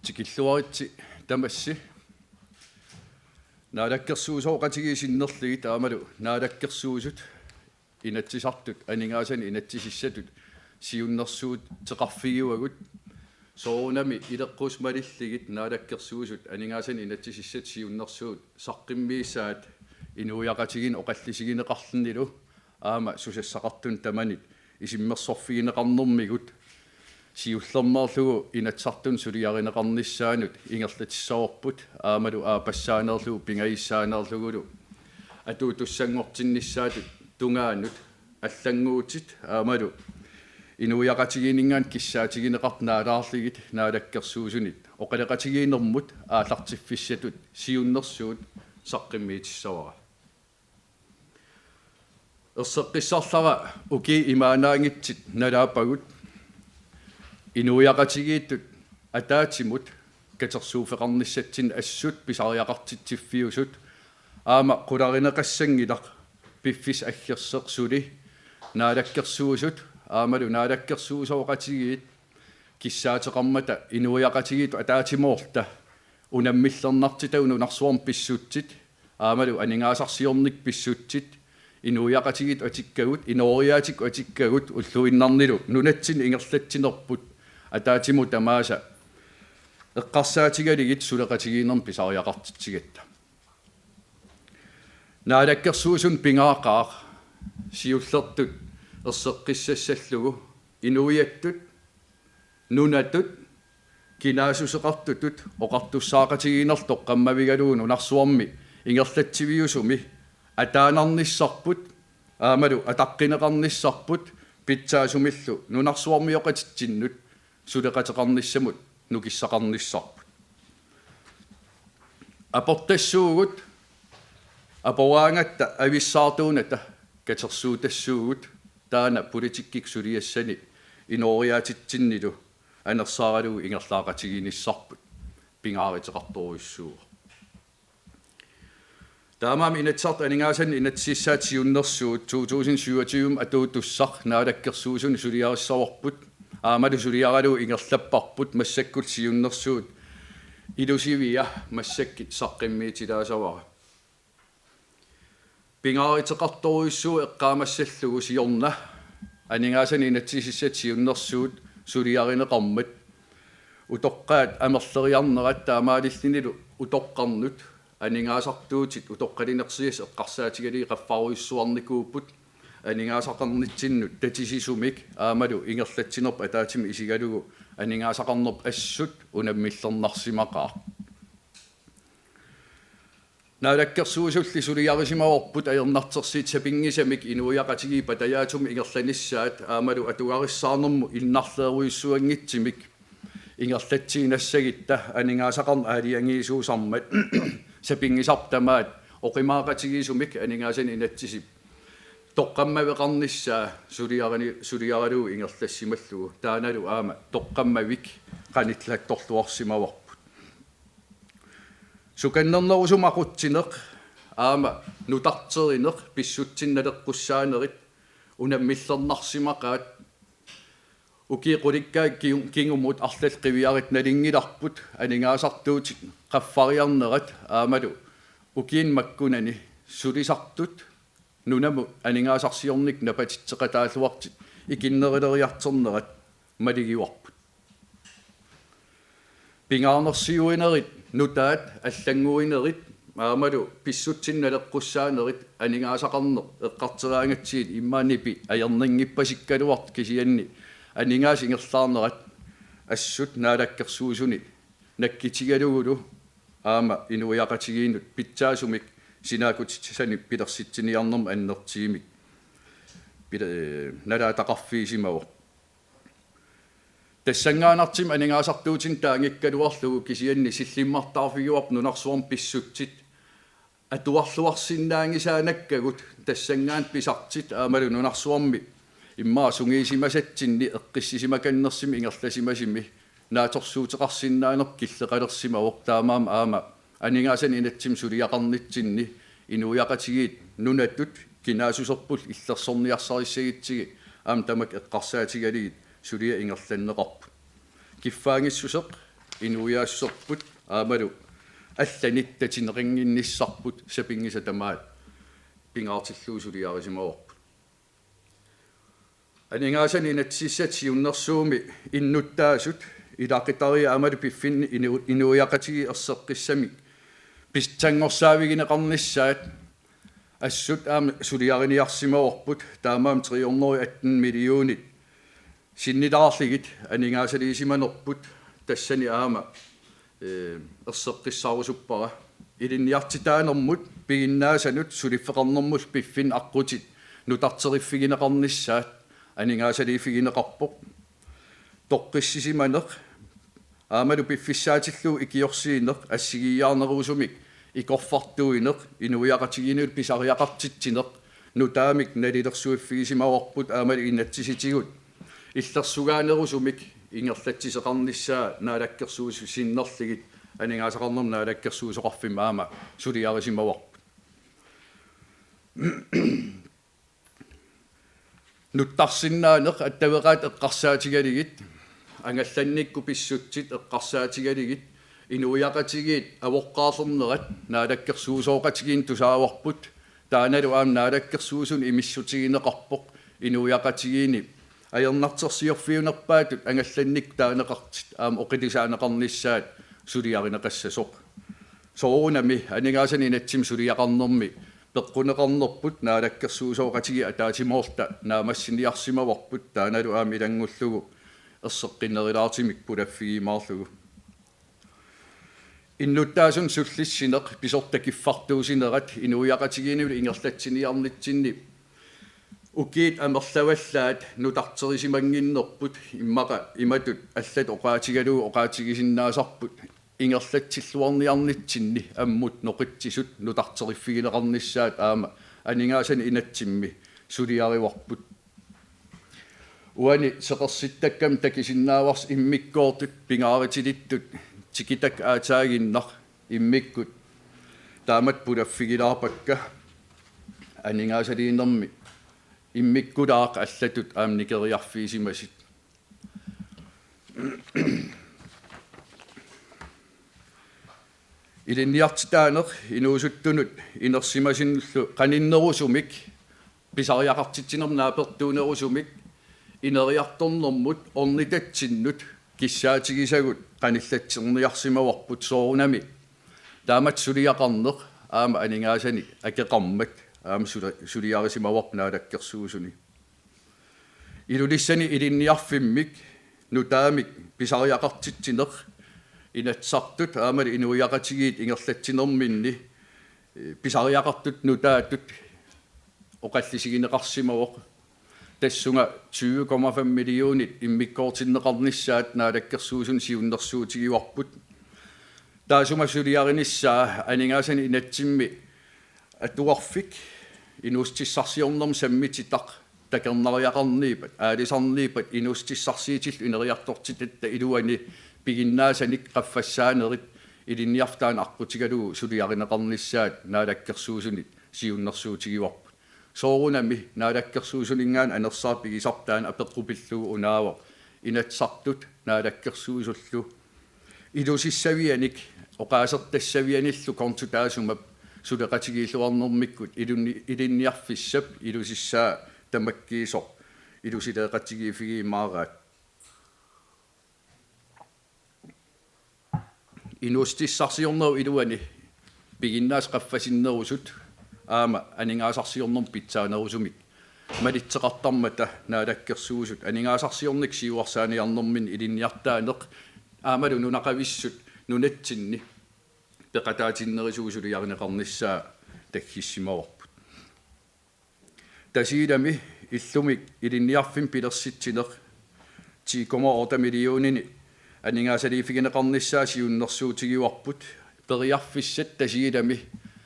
tikilluaritsi tamassi naalakkersuusooqatigiisinnerligi taamalu naalakkersuusut inatsisartut aningaasani inatsisissatut siunnersuut teqarfiguagut soorunami ileqqusmalilligit naalakkersuusut aningaasani inatsisissat siunnersuut saqqimmiissaat inuujaqatigin oqallisigineqarlunnilu aama susassaqartun tamanit isimmersorfigineqarnermigut siullermerlugu inatsartun suliarineqarnissaanut ingerlatissaworput aamalu aapassaanerlugu pingaissaanerlugulu atuutussangortinnissaatut tungaanut аллангууtit аамалу инуяqatigiiningaan киссаатигинеқарнаалаарligit наалаккерсуусунит оқалеқатигиинермут ааллартиффиссатут сиуннерсуут саққиммиитиссавара ерсеққиссарлара уки имаанаангитсит налаапагут инуяqatigiittut атаатимут катерсууфеқарниссатсин ассут писариақартитсиффиусут аама қуларинеқассангилақ пиффис аггерсеқсули наалаккерсуусут аамалу наалаккерсуусооқатигиит киссаатеқармата инуяqatigiit атаатимоорта унаммиллернартитауну нарсуарм писсутсит аамалу анингаасарсиорник писсутсит инуяqatigiit атиккагут инориаатик атиккагут уллуиннарнилу нунатсин ингерлатсинерпут атаатиму тамааса эққарсаатигалигит сулеқатигиинерм писариақартитсигатта наалаккерсуусун пингаақаа сиуллертут ерсеққиссассаллугу инуиаттут нунатут кинаасусеқартутут оқартуссаақатигиинертоқ қаммавигалугуну нарсуарми ингерлатсивиусуми атаанарниссарпут аамалу атаққинеқарниссарпут питсаасумиллу нунарсуармиоқатитсиннут сулеқатеқарниссамут нукиссақарниссарпут апортассуугут апораангатта ависсаартууната катерсуутассуугут таана политиккик сулиассани инориаатитсиннилу анерсааралугу ингерлаақатигиниссарпут пингааритеқарторуйссуу таамаами инатсарт анингаасан инатсиссаат сиуннерсуут 2027 атуутуссар наалаккерсуусун сулиариссаворпут аамалу сулиаралу ингерлаппарпут массаккут сиуннерсуут илусивиа массаккит саққиммиитилаасавара пингааритеқарторуйссуу эққаамассаллугу сиорна анингаасани инатсисиссат сиуннерсуут сулиаринеқармат утоққаат амерлериарнерат таамаалиллинилу утоққарнут анингаасартуутит утоққалинерсиас эққарсаатигалии қаффаруйссуарникууппут анингаасақарнитсиннут татисисумик аамалу ингерлатсинерп атаатими исигалугу анингаасақарнерп ассут унаммиллернарсимақаа наалаккерсуусулли сулиарисимаворпут аернартерсиит сапингисамик инуяqatigi патаяатум ингерланissaат аамалу атугариссаарнэрму илнарлееруйссуангитсимик ингерлатсигинассагитта анингаасақарн аалиангиисуусармат сапингисартамаат оқимаaqatigисумик анингаасани инатсисип тоққаммавеқарниссаа сулиаралуу ингерлассималлугу тааналу аама тоққаммавик қанитлаатторлуарсимаварпут суканнернерусумақутсинеқ аама нутартеринеқ писсутсинналеққуссаанерит унаммиллернарсимақаат укиқуликкаа кингумут арлал қивиарит налингиларпут анингаасартуутит қаффариарнерат аамалу укиин маккунани сулисартут нунаму анингаасарсиорник напатитсеқатааллуартит икиннерилериартернерат малигиуарпут пингаарнерсиуинерит нутаат аллангуинерит аамалу писсутсинналеққуссаанерит анингаасақарнер эққартераангатсиит иммаанипи аернингиппасиккалуарт кисианни анингаас ингерлаарнерат ассут наалаккерсуусуни наккитигалугулу аама инуяqatigiinut питсаасумик синаакутитсани пилерситсиниарнерма аннертигимик пила налаатақарфиисимавор тассангаанартим анингаасартуутин таангиккалуарлугу кисианни силлиммартаарфигуарп нунарсуарм писсутсит атуарлуарсиннаангисаанаккагут тассангаан писартит аамалу нунарсуарми иммаа сунгиисимасатсинни эққиссисимаканнерсими ингерласимасими нааторсуутеқарсиннаанер киллеқалерсимавор таамаама аама анингаасани инатсим сулиақарнитсинни инуяqatigiit нунаттут кинаасусерпул иллерсорниарсариссагитсиги аам тамак эққарсаатигалигит сулия ингерланнеқарпу киффаангиссусеқ inuiaasserput aamalu алланит татинеқингинниссарпут сапингиса тамаат пингаартиллуусулиарисимаорпут анингаасани натсиссатиуннэрсууми иннуттаасут илақитариа амалу пиффинни инуиақатиги ерсеққиссами пистангорсаавигинеқарниссаат ассут аама сулиариниарсимаорпут таамаам 318 миллионит синнилаарлигит анингаасалиисиманерпут тассани аама ерсеққиссаарусуппара илинниартитаанермут пигиннаасанут сулиффеқарнэрмул пиффин аққутит нутартериффигинеқарниссаат анингаасалииффигинеқарпоқ тоққиссисиманеқ аамалу пиффиссаатиллуу икиорсиинеқ ассигиаарнерусумик икорфартуинеқ инуиақатигинул писариақартитсинеқ нутаамик налилерсуиффигисимаорпут аамалу иннатсиситигут иллерсугаанерусумик ингерлатсисеқарниссаа наалаккерсуусу синнерлигит анингаасақарнерм наалаккерсуусоқарфим аама сулиарисимаварпут нуттарсиннаанеқ аттавеқаат эққарсаатигалигит ангалланникку писсутсит эққарсаатигалигит инуиақатигиит авоққаарлернерат наалаккерсуусооқатигиин тусааварпут тааналу аам наалаккерсуусун имиссутигинеқарпоқ инуиақатигиини аернартерсиорфиунерпаатут ангалланник таанеқартит аама оқилисаанеқарниссаат сулиаринеқассасоқ соорунами анингаасани натсим сулиақарнерми пеққунеқарнерпут наалаккерсуусооқатиги атаатимоорта наамассиниарсимаварпут тааналу аами илангуллугу ерсеққиннерилаартимик пулаффигимаарлугу иннуттаасун суллиссинеқ писортакиффартуусинерат инуиақатигиинули ингерлатсиниарнитсинни укиит амерлаваллаат нутартерисимангиннерпут иммақа иматут аллат оқаатигалуу оқаатигисиннаасарпут ингерлатсиллуарниарнитсинни аммут ноқитсисут нутартериффигинеқарниссаат аама анингаасани инатсимми сулиариварпут уани сеқерситтаккам такисиннааварс иммиккоортут пингааритилиттут тикитак аатаагиннар иммиккут таамат пулаффигилаарпакка анингаасалииннэрми иммиккулаақ аллатут аамникериарфиисимасит илинниартитаанер инуусуттунут инерсимасиннуллу қаниннерусумик писариақартитсинернаапертуунерусумик инериарторнэрмут орнитатсиннут киссаатигисагут қаниллатсерниарсимаварпут соорунами таамат сулиақарнеқ аама анингаасани акеқармак аама сулиарисимаварп наалаккерсуусуни илулиссани илинниарфиммик нутаамик писариақартитсинеқ инатсартут аамали инуиақатигиит ингерлатсинерминни писариақартут нутаатут оқаллисигинеқарсимавоқ тассунга 20,5 миллионит иммиккоортиннеқарниссаат наалаккерсуусун сиуннэрсуутигиварпут таасума сулиариниссаа анингаасани инатсимми атуарфик инустиссарсиорнерм саммититақ такернариақарниипат аалисарниипат инустиссарсиитил инериартортитатта илуани пигиннаасаник qaffassaanерит илинниартаан аққутигалуу сулиаринеқарниссаат наалаккерсуусунит сиуннэрсуутигиварпут соорунами наалаккерсуусулингаан анерсаар пигисартаан апеққупиллуу унаава инатсартут наалаккерсуусуллу илусиссавианик оқаасертассавианиллу контутаасумап сулеқатигииллуарнэрмиккут илинниарфиссап илусиссаа тамаккиисоқ илусилеқатигиифигиимаараат инустиссарсиорнеру илуани пигиннаас qaffasinnерусут аама анингаасарсиорнерм питсаанерусумик малитсеқартармата наалаккерсуусут анингаасарсиорник сиуарсааниарнэрмин илинниартаанеқ аамалу нунақависсут нунатсинни пеқатаатиннерисуусулиаринеқарниссаа таккиссимаварпут тасиилами иллумик илинниарфин пилерситсинеқ 10,8 миллионини анингаасалиифигинеқарниссаа сиуннэрсуутигиварпут периарфиссат тасиилами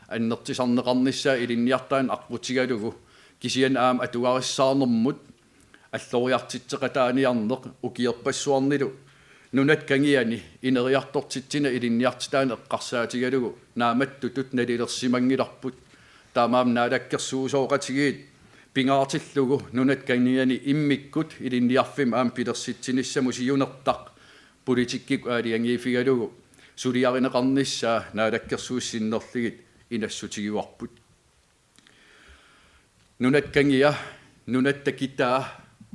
аннертисарнеқарниссаа илинниартаан аққутигалугу кисиан аама атугариссаарнэрмут аллориартитсеқатааниарнеқ укиерпассуарнилу нунат кангиани инериартортитсина илинниартитаан эққарсаатигалугу нааматтутут налилерсимангиларпут таамаам наалаккерсуусооқатигиит пингаартиллугу нунат кангиани иммиккут илинниарфим аам пилерситсиниссаму сиунертақ политиккик аалиангиифигалугу сулиаринеқарнissaa наалаккерсуuссиннерлигит инассутигиуарпут нунат кангия нунат такитаа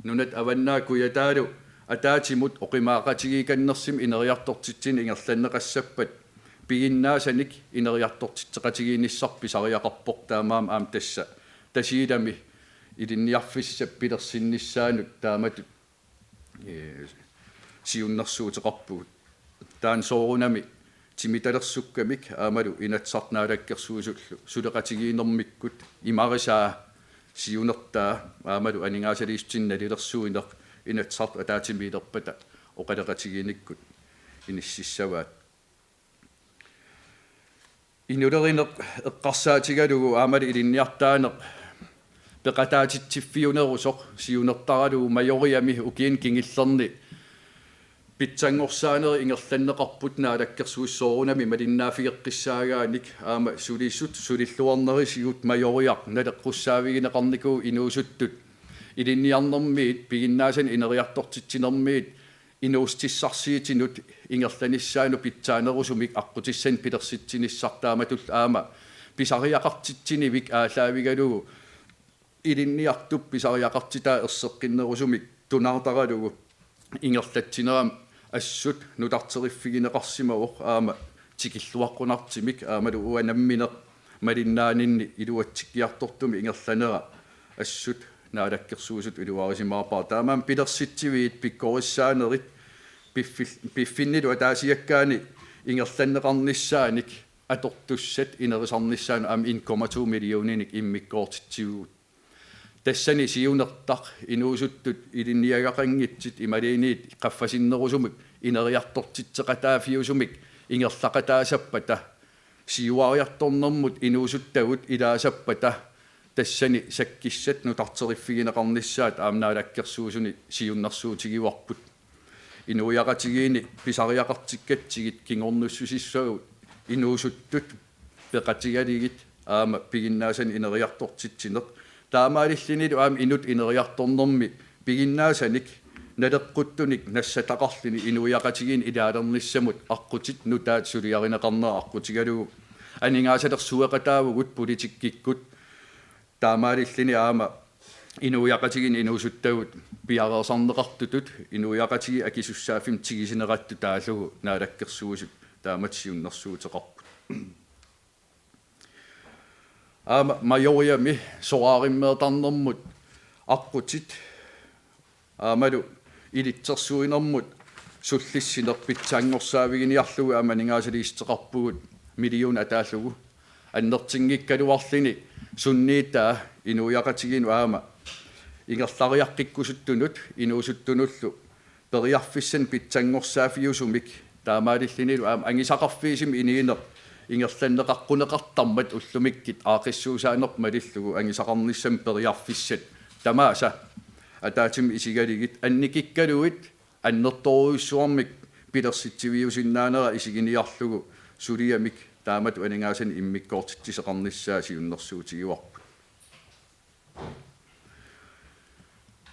нунат аваннаакуятаалу атаатимут оқимаақатигиканнерсим инериартортитсин ингерланнеқассаппат пигиннаасаник инериартортитсеқатигииниссарпи сариақарпоқ таамаам аам тасса тасиилами илинниарфиссап пилерсиннissaанут тааматут сиуннэрсуутеқарпугут таан соорунами тимиталерсуккамик аамалу инатсарнаалаккерсуусуллу сулеқатигиинэрмиккут имарисаа сиунертаа аамалу анигаасалиистинналилерсуинеқ инатсарт атаатимиилерпата оқалеқатигииниккут иниссиссаваат инулеринеқ эққарсаатигалугу аамали илинниартаанеқ пеқатаатитсиффиунерусоқ сиунертаралугу майориами укиин кингиллерни питсангорсаанери ингерланнеқарпут наалаккерсуиссоорунами малиннаафигеққиссаагааник аама сулиссут сулиллуарнерисигут майориақ налеққуссаавигинеқарникуу инуусуттут илинниарнэрмиит пигиннаасан инериартортитсинэрмиит инуустиссарсиитинут ингерланиссаану питсаанерусумик аққутиссан пилерситсиниссартааматул аама писариақартитсинивик аалаавигалугу илинниартуп писариақартитаа ерсеққиннерусумик тунаартаралугу ингерлатсинерам ассут нутартериффигинеқарсимавоқ аама тикиллуаққунартимик аамалу уанамминеқ малиннаанинни илуатсиккиартортуми ингерланера ассут наалаккерсуусут илуарисимаапаа таамаам пилерситсивиит пиккориссаанерит пиффиннилу атаасиаккаани ингерланнеқарниссааник атортуссат инерисарниссаану аам 1,2 миллиониник иммиккоортитсигуут тассани сиунертақ инуусуттут илинниагақангитсит ималиниит қаффасиннерусумик инериартортитсеқатаафиусумик ингерлақатаасаппата сиуариарторнэрмут инуусуттагут илаасаппата тассани саккиссат нутартериффигинеқарнissaат аамнаалаккерсуусуни сиуннэрсуутигиуарпут инуяқатигиини писариақартиккатсигит кингорнуссусиссагут инуусуттут пеқатигалигит аама пигиннаасан инериартортитсинеқ таамаалиллинилу аам инут инериарторнэрми пигиннаасаник налеққуттуник нассатақарлини инуяқатигиин илаалерниссамут аққутит нутаат сулиаринеқарнера аққутигалугу анигаасалерсуеқатаавгут политиккиккут таамаалиллини аама инуяқатигин инуусуттагут пиареерсарнеқартутут инуяқатиги акисуссааффим тигисинератту таалугу наалаккерсуусут тааматсиуннэрсуутеқарпут аама майориами соаариммеэтарнэрмут аққутит аамалу илитсерсуинэрмут суллиссинерпитсаангорсаавигиниарлугу аама нигаасалиистеқарпугут миллион атааллугу аннертингиккалуарлини сунниитаа инуяқатигину аама ингерлариаққиккусуттунут инуусуттунуллу периарфиссан питсаангорсаафиусумик таамаалиллинилу аама ангисақарфиисим иниинеқ ингерланнеқаққунеқартармат уллумиккит аақиссуусаанермалиллугу ангисақарниссам периарфиссат тамааса атаатим исигалигит анникиккалуит аннерторуиссуармик пилерситсивиусиннаанера исигиниарлугу сулиамик таамат анигаасан иммиккоортитсисеқарниссаа сиуннэрсуутигиуарпу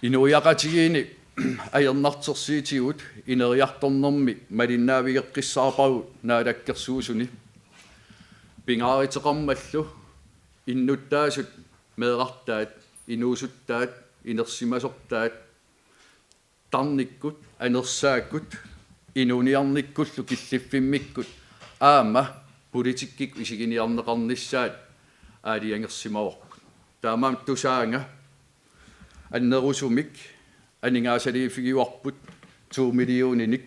инуяқатигиини аернартерсиитигут инериарторнэрми малиннаавигеққиссаарпагу наалаккерсуусуни пингааритеқармаллу иннуттаасут меэқартаат инуусуттаат инерсимасортаат тарниккут анерсааккут инуниарниккуллу киллиффиммиккут аама политиккик исигиниарнеқарнissaат аалиангерсимаварпут таамаам тусаанга аннерусумик анигаасалиифигиуарпут 2 миллиониник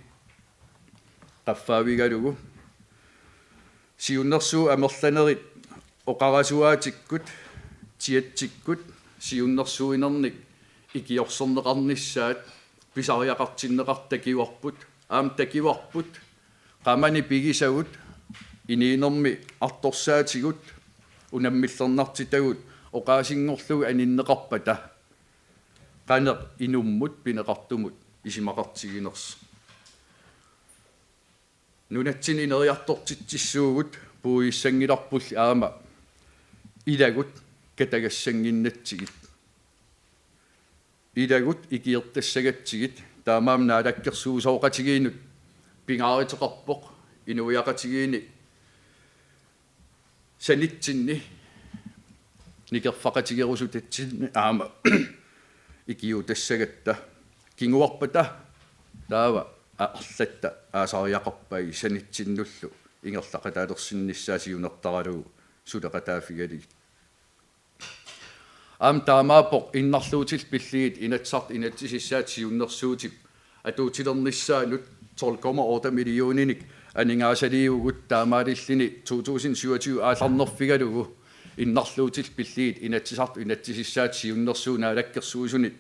qaffaavigalugu siunnersuu amerlanerit oqarasuaatikkut tiatsikkut siunnersuinernik ikiorsorneqarnissaat pisariaqartinneqartakiuarput aam takiuarput qamani pigisagut iniinermi artorsaatigut unammillernartitagut oqaasingorlugu aninneqarpata qaneq inummut pineqartumut isimaqartiginers nunatsini ineriartortitsissuugut puuissangilarpull aama ilagut katagassangиннатсигит ilagut ikiertassagatsигит таамаам наалаккерсуусооqatigiinut pingaariteqarpoq inuiaqatigini sanitsinni nikerfaqatigerusutitsinni aama ikiutassagatta kinguarpata taava arlatta aasariaqarpai sanitsinnullu ingerlaqataalersinnissaasiunertaralugu suleqataafigaligit am taamaapoq innarluutil pilliit inatsart inatsisissaat siunnersuutip atuutilernissaanut 12,8 millioninik aningaasaliugut taamaalillini 2027 aallarnerfigalugu innarluutil pilliit inatsisart inatsisissaat siunnersuunaalakkersuusunit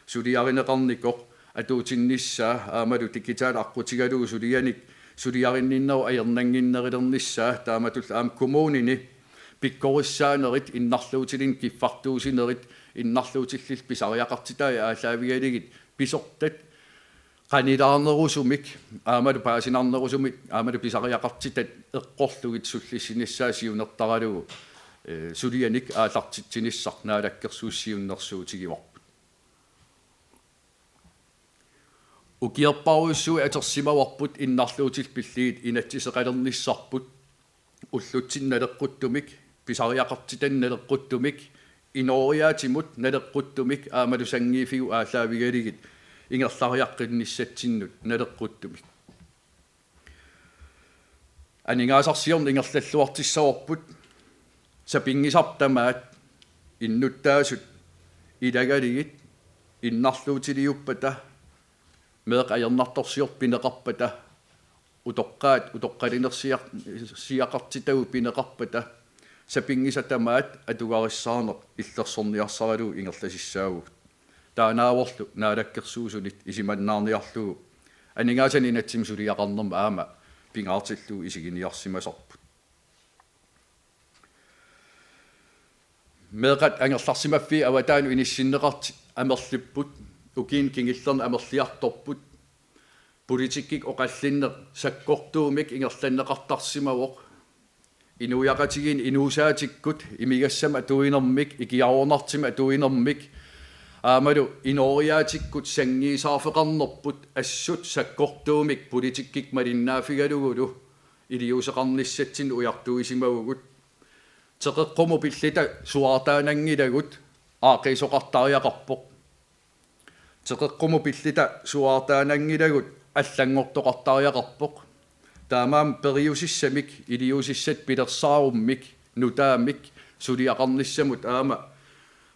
suliarineqarnikoq atuutinnissaa aamalu tikitaal aqqutigalugu suliarinninneru ajernanginnerilernnissaa taamatul aam kommunini pikkorissaanerit innarluutilin kiffartuusinerit innarluutillil pisariaqartitai aalaavigaligit pisortat qanilaarnerusumik aamalu paasinarnerusumik aamalu pisariaqartitat eqqorlugit sullissinissaa siunertaralugu sulianik aallartitsinissarnaalakkersuussiunnersuutigivarput ukiarparuissui atersimavarput innarluutil pilliit inatsiseqalernissarput ullutsinaleqquttumik pisariaqartitannaleqquttumik inoriaatimut naleqquttumik aamalu sangiifigu aalaavigaligit ingerlariaqqinnissatsinnut naleqquttumik aningaasarsiorn ingerlalluartissavorput sapingisartamaat innuttaasut ilagaligit innarluutiliuppata meeq ajernartorsior pineqarpata utoqqalinersiaqartitagu pineqarpata sapingisatamaat atugarissaarneq illersorniarsaralu ingerlasissaagu taanaavorlu naalakkersuusunit isimannaarniarlugu aningaasani inatsim suliaqarnerma aama pingaartillu isiginiarsimasarput meeqat angerlarsimaffi avataanu inissinneqartit amerlipput ukiin kingillerna amerliartorput politikkik oqallinneq sakkortuumik ingerlanneqartarsimavoq inuiaqatigin inuusaatikkut imigassama atuinermik ikiaornartima atuinermik aamalu inoriaatikkut sangiisaarfeqarnerput assut sakkortuumik politikkik malinnaafigalugulu iliuseqarnissatsin ujartuisimagugut teqeqqumu pillita suartaanangilagut aaqiisoqartariaqarpoq teqeqqumu pillita suartaanangilagut аллангортоқартариақарпоқ таамаам периусиссамик илиусиссат пилерсааруmmik нутаамик сулиақарниссамут аама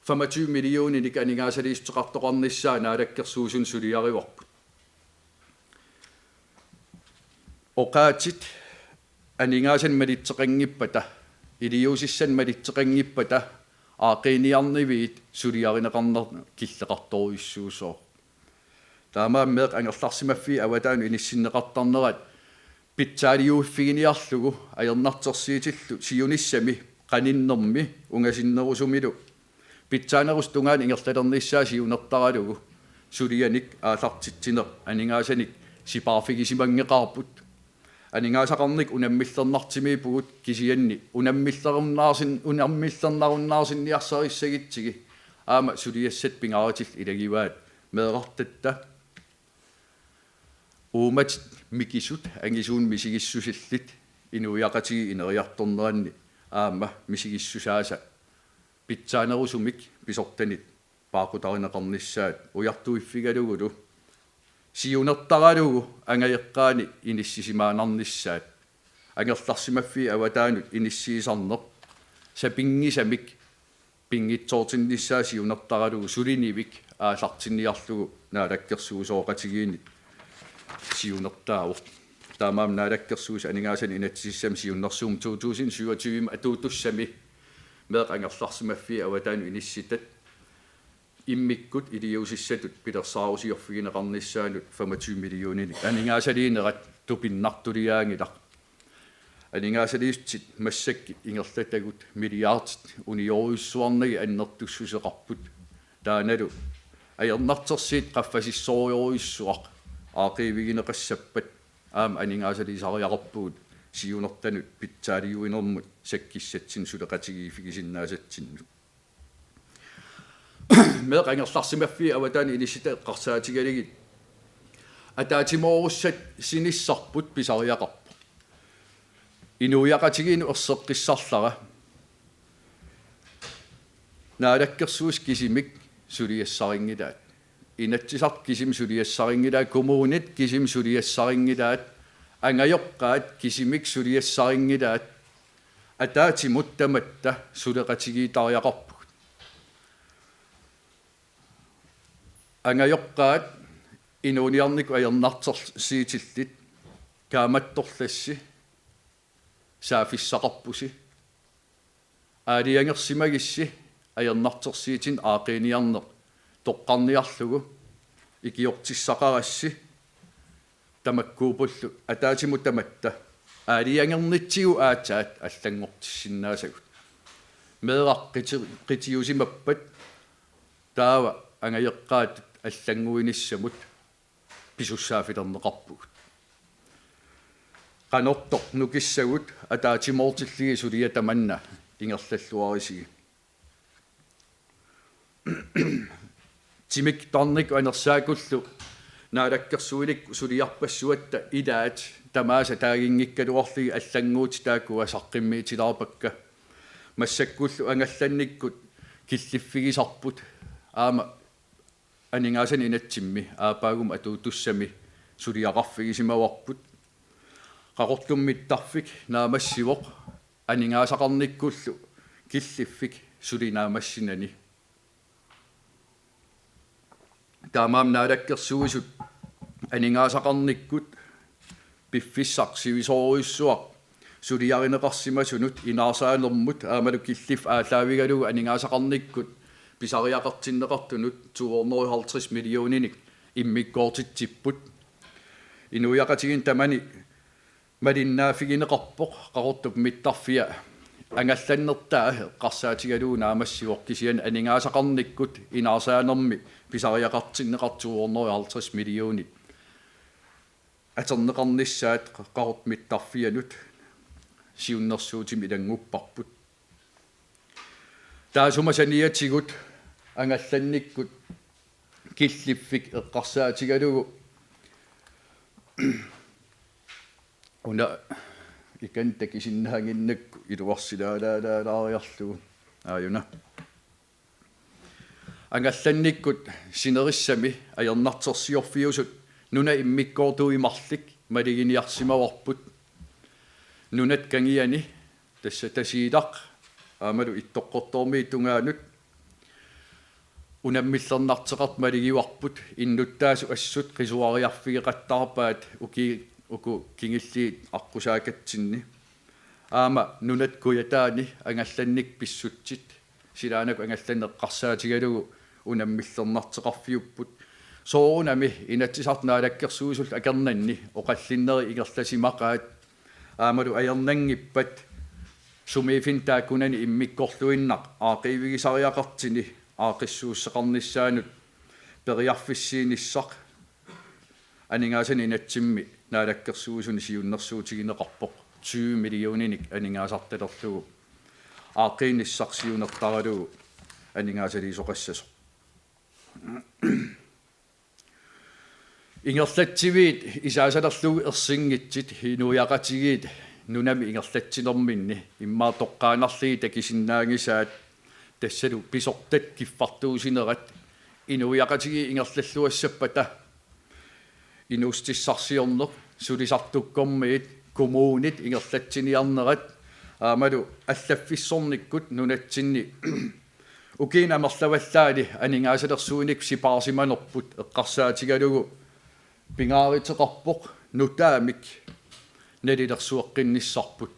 25 миллиониник анигаасалиистеқартоқарниссаа наалаккерсуусун сулиариварпут оқаатит анигаасан малитсеқангиппата илиусиссан малитсеқангиппата аақиниарнивиит сулиаринеқарнер киллеқарторуиссуусоо таамаам меэқ ангерларсимаффи аватаanu иниссиннеқартарнерат питсаалиуффигиниарлугу аернартерсиитиллу сиуниссами qanиннэрми унгасиннерусумилу питсаанерус тунгаан ингерлалерниссаа сиунертаралугу сулианик аалартитсинеқ анигаасаник сипаарфигисимангеқарпут анигаасақарник унаммиллернартимиипугут кисианни унаммиллернаруннаарсинниарсариссагитсиги аама сулиассат пингааратил илагиваат меэқартатта уумат микисут ангисуун мисигиссусиллит инуиақатиги инериарторнеранни аама мисигиссусааса питсаанерусумик писортанит паақутаринеқарниссаат уяртуиффигалугулу сиунертаралугу ангаеққаани иниссисимаанарниссаат ангерларсимаффи аватаанут иниссиисарнеқ сапингисамик пингитсоортинниссаа сиунертаралугу сулинивик аалартинниарлугу наалаккерсуусооқатигиини сиунертаавор таамаам наалаккерсуус анигаасан инатсиссам сиуннэрсуум 2027 атуутуссами меэқ ангерларсимаффи аватаану инисситат иммиккут илиусиссатут пилерсаарусиорфигинеқарниссаанут 25 миллионини анигаасалиинерат тупиннартулиаангилар анигаасалиистит массакки ингерлатагут миллиардт униоруйссуарнаги аннертуссусеқарпут тааналу аернартерсиит qaffasissorioruyissuaq аақивигинеқассаппат аам анигаасалисариақарпугут сиунертанут питсаалиуинермут саккиссатсин сулеқатигиифигисиннаасатсинну меэқангерларсимаффи аватаани инисита эққарсаатигалигит атаатимооруссат синиссарпут писариақарпу инуяқатигину ерсеққиссарлара наалаккерсуус кисимик сулиассарингилаат инатсисарт кисим сулиассарингилаат коммуунит кисим сулиассарингилаат ангайоққаат кисимик сулиассарингилаат атаатимут таматта сулеқатигиитариақарпут ангайоққаат инуниарник аернартерлсиитиллит кааматторласси саафиссақарпуси аалиангерсимагисси аернартерсиитин аақиниарнеқ тоққарниарлугу икиортиссақарасси тамаккуупуллу атаатимут таматта аалиангернитсигу аатаат аллангортиссиннаасагут меэққитиусимаппат таава ангайеққаат аллангуиниссамут писуссаафилернеқарпугут qanортор нукиссагут атаатимоортиллиги сулия таманна ингерллуарисиги тимик тарник анерсаакуллу наалаккерсуилик сулиарпассуатта илаат тамааса таагингиккалуарлиги аллангуути тааккуа саққиммиитилаарпакка массаккуллу ангалланниккут киллиффигисарпут аама анигаасан инатсимми аапаагум атуутуссами сулиақарфигисимаварпут qaqortummittarfik naamassivoq aningaasaqarnikkullu killifik sulinaamasinani taamaam naalakkersuisut aningaasaqarnikkut piffissaqsivisoruissuaq suliarineqarsimasunut inaarsaanermut aamalu killif aalaavigalugu aningaasaqarnikkut pisariaqartinneqartunut 250 milliooninik immikkoortitsipput inuyaqatigin tamani малиннаафигинеқарпоқ қақортуп миттарфиа ангалланнертаа эққарсаатигалуу наамассиуоқкисиан анигаасақарниккут инаарсаанерми писариақартиннеқартуорнериалтрис миллионит атернеқарниссаат қақорт миттарфианут сиуннерсуутими илангуппарпут таасумасаниатигут ангалланниккут киллиффик эққарсаатигалугу уна икан такисиннаагиннакку илуарсилаалаалаариарлугу ааюна ангалланниккут синериссами аернартерсиорфиусут нуна иммиккоортуимарлик малигиниарсимаварпут нунат кангиани тасса тасиилақ аамалу иттоққортуорми тунгаанут унаммиллернартеқарт малигиуарпут иннуттаасу ассут қисуариарфигеқаттарпаат уку кингилли аққусаакатсинни аама нунат куятаани ангалланник писсутсит силаанак ангалланеққарсаатигалугу унаммиллернартеқарфиуппут соорунами инатсисартнаалаккерсуусул акернанни оқаллиннери игерласимақаат аамалу аернангиппат сумифин таакунани иммиккорлуиннақ аақивигисариақартини аақиссууссеқарниссаанут периарфиссииниссақ анигаасан инатсимми наалаккерсуусуни сиуннерсуутигинеқарпоқ 20 миллиониник анигаасарталерлугу аақииниссарсиунертаралугу анигаасалисоқассасо ингерлатсивиит исаасалерлугу ерсингитсит хинуяқатигиит нунами ингерлатсинерминни иммаа тоққаанарлии такисиннаангисаат тассалу писортат киффартуусинерат инуяқатиги ингерллуассаппата инустиссарсиорнер сулисартуккормиит коммуунит ингерлатсиниарнерат аамалу аллаффиссорниккут нунатсинни укиинамерлаваллаали анигаасалерсууник сипаарсиманерпут эққарсаатигалугу пингааритеқарпоқ нутаамик налилерсуэққинниссарпут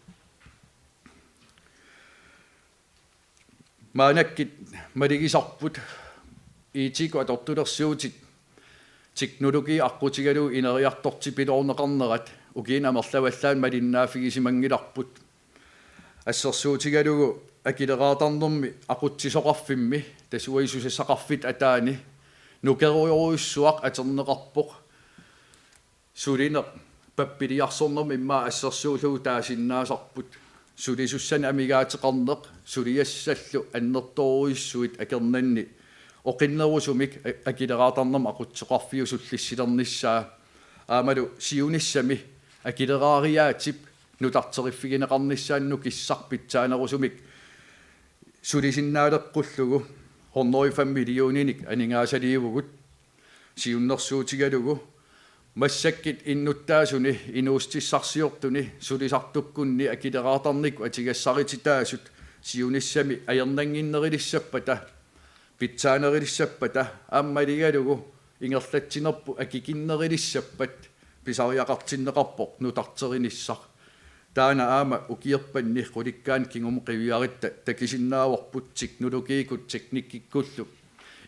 маанаккит малигисарпут иитику атортулерсуутит teknologi аққутигалу инериарторти пилоорнеқарнерат укиинамерлаваллаан малиннаафигисимангиларпут ассерсуутигалугу акилераатарнерми ақутсисоқарфимми тасуаисусассақарфит атаани нукеруйоруйуссуақ атернеқарпоқ сулинеқ паппилиарсорнерми имма ассерсуулуу таасиннаасарпут сулисуссани амигаатеқарнеқ сулиассаллу аннерторуиссуит акернанни оқиннерусумик акилераатарнерма ақутсеқарфиусуллиссилерниссаа аамалу сиунissami акилераариаатип нутартериффигинеқарниссаанну киссарпитсаанерусумик сулисиннаалеққуллугу 105 миллиониник анингаасаливугут сиуннэрсуутигалугу массаккит иннуттаасуни инуустиссарсиортуни сулисартуккунни акилераатарнику атигассарититаасут сиунissami аернангиннерилиссаппата питсаанерилиссаппата ааммалигалугу ингерлатсинерпу акикиннерилиссаппат писариақартиннеқарпоқ нутартериниссар таана аама укиерпанни қуликкаан кингум қивиаритта такисиннааварпутсик нулукиикут техниккиккуллу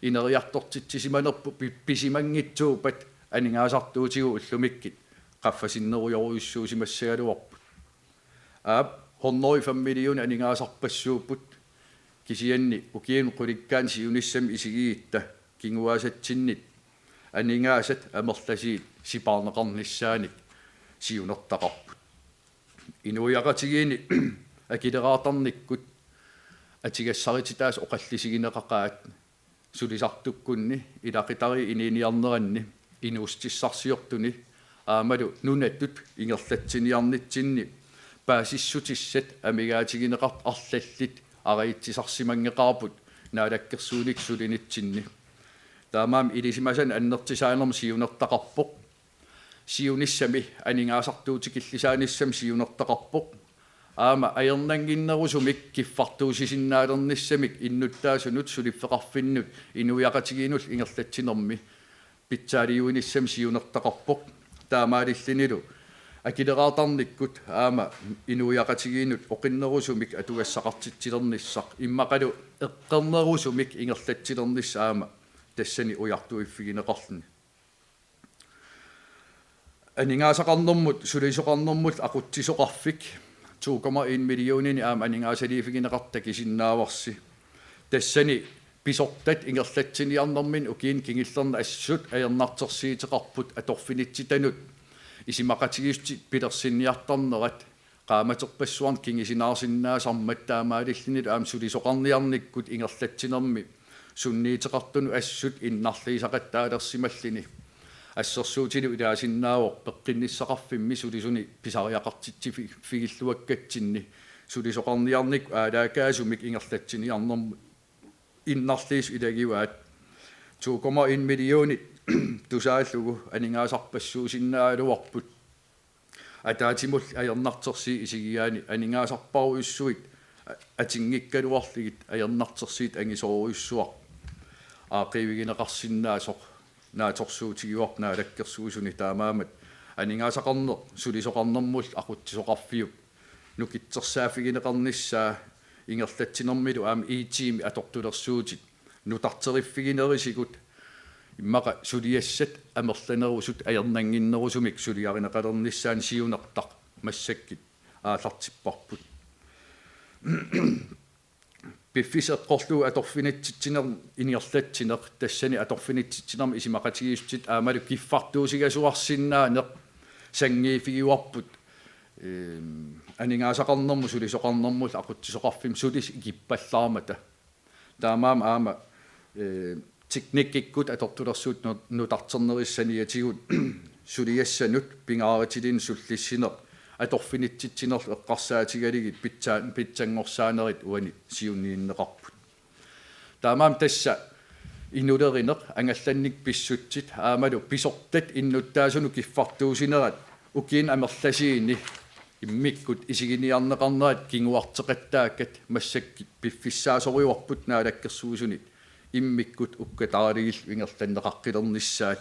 инериартортитсиманерпу писимангитсуупат анингаасартуутигу уллумиккит qaffasinneriuruissuusimassaгаluarput аап 105 миллион анингаасарпассууппут кисианни укиин қуликкаан сиунissami исигиитта кингуаасатсиннит анингаасат амерласиит сипаарнеқарниссааник сиунертақарпут инуяқатигиини акилераатарниккут атигассарититаас оқаллисигинеқақаат сулисартуккунни илақитари ининиарнеранни инуустиссарсиортуни аамалу нунаттут ингерлатсиниарнитсинни паасиссутиссат амигаатигинеқарт арлаллит араитсисарсимангеқарпут наалаккерсууник сулинитсинни таамаам илисимасан аннертисаанерм сиунертақарпоқ сиунissami анингаасартуутикиллисааниссам сиунертақарпоқ аама аернангиннерусумик киффартуусисиннаалерниссамик иннуттаасунут сулиффеқарфиннут инуяқатигиинул ингерлатсинерми питсаалиуиниссам сиунертақарпоқ таамаалиллинилу акилераатарниккут аама инуяқатигиинут оқиннерусумик атугассақартитсилерниссақ иммақалу эққернерусумик ингерлатсилернissaама тассани уяртуиффигинеқарлни анингаасақарнэрмут сулисоқарнэрмут ақутсисоқарфик 2,1 миллионини аама анингаасалифигинеқарта кисиннааварси тассани писортат ингерлатсиниарнэрмин укиин кингиллерна ассут аернартерсиитеқарпут аторфинитситанут исимақатигисти пилерсинниартарнерат qaamaterpassuarn kingisinаарsinnaasarmat taamaalillini aam sulisoqarniarnikkut ingerlatsinерми sunniiteqartunu assut innarliisaqattaalersimallini ассерсуутилу илаасиннаавор пеққинниссақарфимми сулисуни писариақартитсифигиллуаккатсинни сулисоқарниарник аалаакаасумик ингерлатсиниарнэрму иннарлиис илагиваат 2,1 миллиони тусааллугу анингаасарпассуусиннаалуарпут атаатимул аернартерси исигиаани анингаасарпаруйуссуит атингиккалуарлигит аернартерсиит ангисоруйуссуар аақивигинеқарсиннаасоқ нааторсуутигиуар наалаккерсуусуни таамаамат анингаасақарнер сулисоқарнэрмул ақутсисоқарфиуп нукитсерсаафигинеқарниссаа ингерлатсинэрмилу аама иитиими атортулерсуутит нутартериффигинерисигут иммақа сулиассат амерланерусут аернангиннерусумик сулиаринеқалерниссаан сиунертақ массаккит аалартиппарпут пиффисеққорлу аторфинитситсинер иниерлатсинеқ тассани аторфинитситсинерми исимақатигиустит аамалу киффартуусигасуарсиннаанеқ сангиифигиуарпут анингаасақарнэрму сулисоқарнэрмул ақутсисоқарфим сулис икиппаллаармата таамаам аама teknikkikut atortulersuut nutarternerissaniatигут сулиассанут пингааратилин суллиссинеқ аторфинитситсинерл эққарсаатигалигит питсангорсаанерит уани сиуннииннеқарпут таамаам тасса инулеринеқ ангалланник писсутсит аамалу писортат иннуттаасуну киффартуусинерат укиин амерласиини иммиккут исигиниарнеқарнерат кингуартеқаттааккат массаккит пиффиссаасориуарпут наалаккерсуусунит иммиккут уккатааригил ингерланнеқаққилерниссаат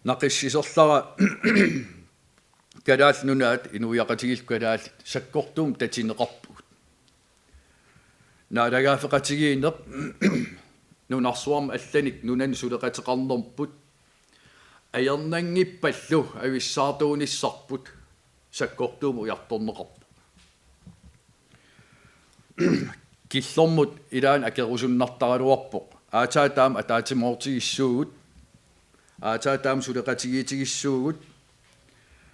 нақиссисерлара калаалнунаат инуяқатигил калаал саккортуум татинеқарпут наалагаафеқатигиинеқ нунарсуарм алланик нунан сулеқатеқарнерпут аернангиппаллу ависсаартуунissarput саккортуум уярторнеқарпу киллормут илаан акерусуннартаралуарпоқ аатаатаам атаатимоортигиссуугут аатаатаам сулеқатигиитигиссуугут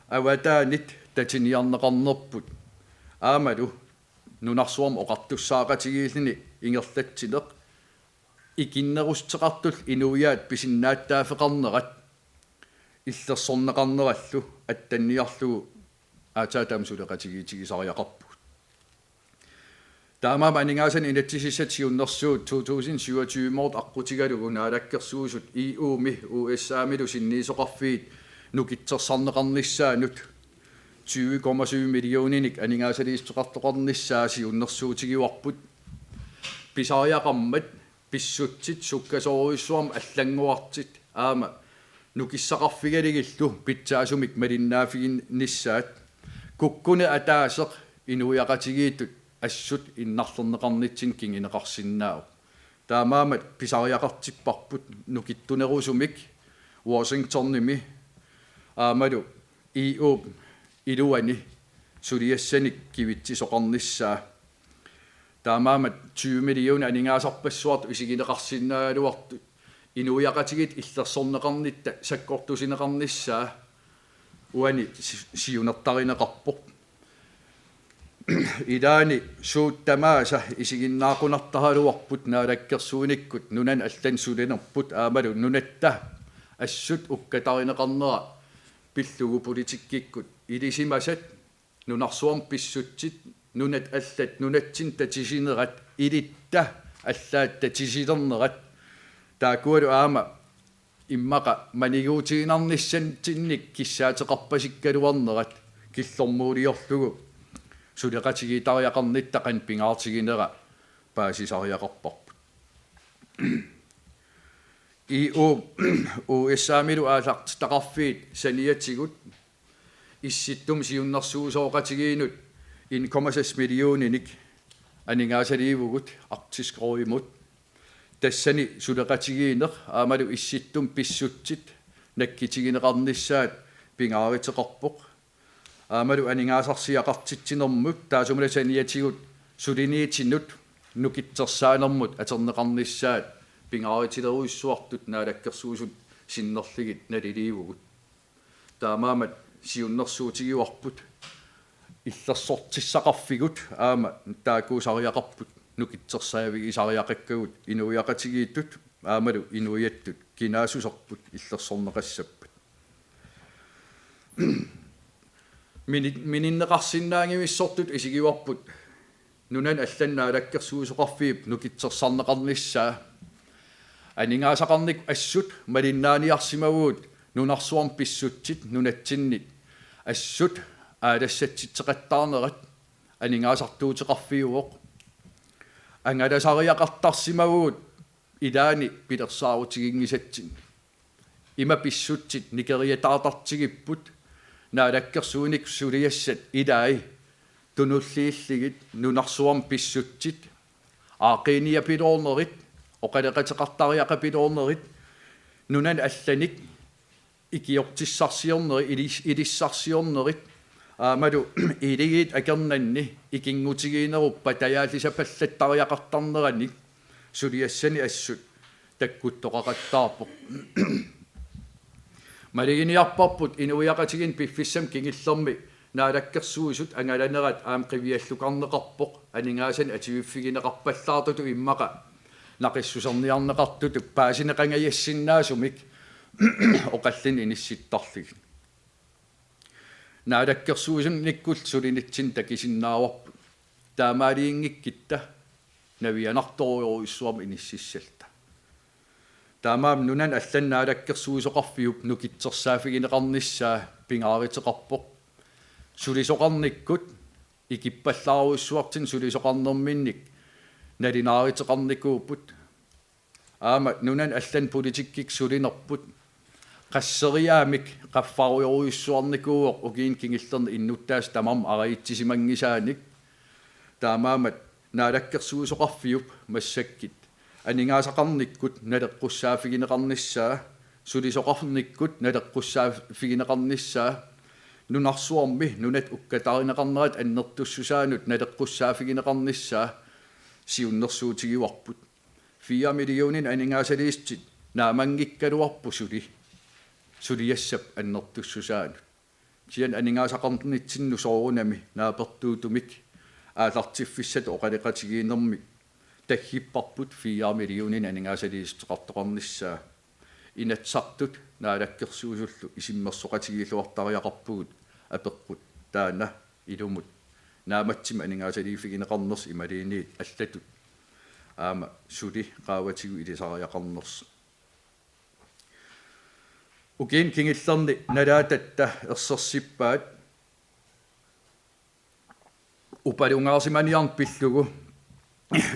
аватаанит татиниарнеқарнерпут аамалу нунарсуам оқартуссаақатигииллини ингерлатсинеқ икиннерустеқартул инуяат писиннааттаафеқарнерат иллерсорнеқарнераллу аттанниарлугу аатаатаам сулеқатигиитигисариақарпу таамаам анингаасан инатсисиссатсиуннэрсуут 2027 морт аққутигалугу наалаккерсуусут EU-ми USA-милу синниисоқарфиит нукитсерсарнеқарниссаанут 20,7 миллиониник анингаасалиистеқартоқарниссааси уннэрсуутигиуарпут писариақармат писсутсит суккасоориуссуарма аллангуартит аама нукиссақарфигалигиллу питсаасумик малиннаафигиннissaат куккуне атаасеқ инуяқатигииттут ассут иннарлернеқарнитсин кингинеқарсиннаау таамаамат писариақартиппарпут нукиттунерусумик Washingtonними аамалу EU илуани сулиассаник кивитсисоқарниссаа таамаамат 20 миллион анингаасарпассуарт исигинеқарсиннаалуартут инуяқатигит иллерсорнеқарнитта саккортусинеқарниссаа уани сиунертаринеқарпоқ идаани сууттамааса исигиннаақунартаралуарпут наалаккерсуиниккут нунан аллан сулинерпут аамалу нунатта ассут уккатаринеқарнера пиллугу политиккиккут илисимасат нунарсуам писсутсит нунат аллат нунатсин татисинерат илитта аллаат татисилернерат таакуалу аама иммаqa манигуутигинарниссантинник киссаатеқарпасиккалуарнерат киллормуулиорлугу сулеқатигитариақарниттақан пингаартигинера паасисариақарпарпут EU USA-милу аалартитақарфиит саниатсигут исситтум сиуннэрсуусооқатигиинут 1,6 миллиониник анингаасаливугут артискроимут тассани сулеқатигиинеқ аамалу исситтум писсутсит наккитигинеқарниссаат пингааритеқарпоқ аамалу анингаасарсиақартитсинэрмут таасумала саниатигут сулиниитиннут нукитсерсаанермут атернеқарниссаат пингааритилеруиссуартут наалаккерсуусут синнерлигит налиливугут таамаамат сиуннэрсуутигиуарпут иллерсортиссақарфигут аама таакуусариақарпут нукитсерсаавигисариақаккагут инуяқатигииттут аамалу инуяттут кинаасусерпут иллерсорнеқассаппут мининнеқарсинаангимиссортут исигиуарпут нунан алланнаалаккерсуусоқарфиип нукитсерсарнеқарниссаа анингаасақарник ассут малиннааниарсимагуут нунарсуарм писсутсит нунатсиннит ассут аалассатситсеқаттаарнерат анингаасартуутеқарфиуоқ ангаласариақартарсимагуут илаани пилерсаарутигингисатсин има писсутсит никериатаартартигиппут наалаккерсууник сулиассат илаи тунуллииллигит нунарсуарм писсутсит аақиния пилоорнерит оқалеқатеқартариақапилоорнерит нунан алланик икиортиссарсиорнери илиссарсиорнерит аамалу илигит акернанни икингутигиинеруппа таяалисапаллаттариақартарнераник сулиассани ассут таккуттоқақаттаарпоқ малигиниарпарпут инуяқатигин пиффиссам кингиллерми наалаккерсуусут ангаланерат аам қивиаллукарнеқарпоқ анингаасан ативиффигинеқарпаллаартуту иммақа нақиссусерниарнеқартуту паасинеқангаyassиннаасумик оқаллин инисситтарлиг наалаккерсуусун никкул сулинитсин такисиннааварпут таамаалиингиккитта навианарторуйоруиссуарми иниссиссалта таамаам нунан аллан наалаккерсуусоқарфиуп нукитсерсаафигинеқарниссаа пингааритеқарпоқ сулисоқарниккут икиппаллааруиссуартин сулисоқарнерминник налинааритеқарникууппут аама нунан аллан политиккик сулинерпут qasseriaamik qaffaarujoruissuarnikuuq ukiin kingillerni innuttaas tamam araitsisimangisaanik taamaamat naalakkersuusoqarfiup massakkit aningaasaqarnikkut naleqqussaaffigineqarnissaa sulisoqarnikkut naleqqussaaffigineqarnissaa nunarsuarmi nunat ukkatarineqarnerat annertussusaanut naleqqussaaffigineqarnissaa siunnersuutigiuarput 4 millionin aningaasaliistit naamangikkaluarpu suliassap annertussusaanut sian aningaasaqarnitsinnu soorunami naapertuutumik аалартиффиссат оқалеқатигиинерми таггиппарпут 4 миллионин анингаасалиистеқартоқарниссаа инатсартут наалаккерсуусуллу исиммерсоқатигииллуартариақарпугут апеққут таана илумут нааматсима анингаасалииффигинеқарнерс ималиини аллатут аама сули qaawatigu илисариақарнерс укин кингиллерни налаататта ерсерсиппаат упалунгаарсиманиарн пиллугу